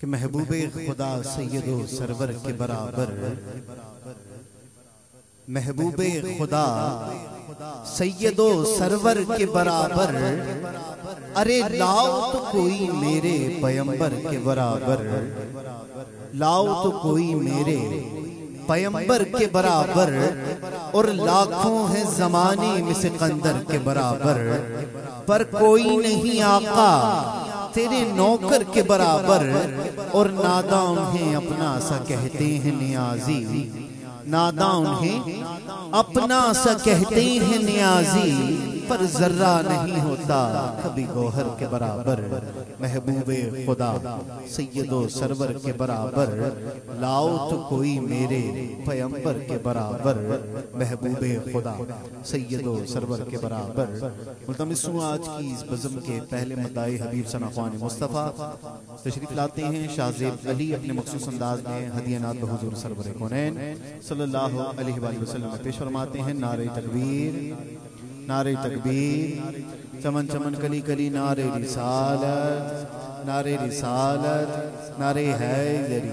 कि महबूबे खुदा सैयदो सरवर के बराबर, महबूबे खुदा सैयदो सरवर के बराबर, अरे लाओ तो कोई मेरे पैगंबर के बराबर, लाओ तो कोई मेरे पैगंबर के बराबर, और लाखों हैं जमाने में सिकंदर के बराबर, पर कोई नहीं आका तेरे नौकर के बराबर, और नादा उन्हें अपना सा कहते हैं नियाजी, नादा उन्हें अपना सा कहते हैं नियाजी, पर जर्रा नहीं होता कभी गौहर के बराबर, महबूबे खुदा सैयदो सरवर के बराबर, लाओ तो कोई मेरे पैगंबर के बराबर, महबूबे खुदा सैयदो सरवर के बराबर। मुल्तमिस हूं आज की इस बज़म के पहले मदाई हबीब सना ख्वान मुस्तफ़ा तशरीफ लाते हैं। शाहज़ेब अली अपने मखसूस अंदाज में हदियानात हुज़ूर सरवर कौनैन सल्लल्लाहु अलैहि वसल्लम में पेश फरमाते हैं। नारे तकबीर, नारे तकबीर, चमन चमन कली कली, नारे रिसालत, नारे रिसालत, नारे हैदरी।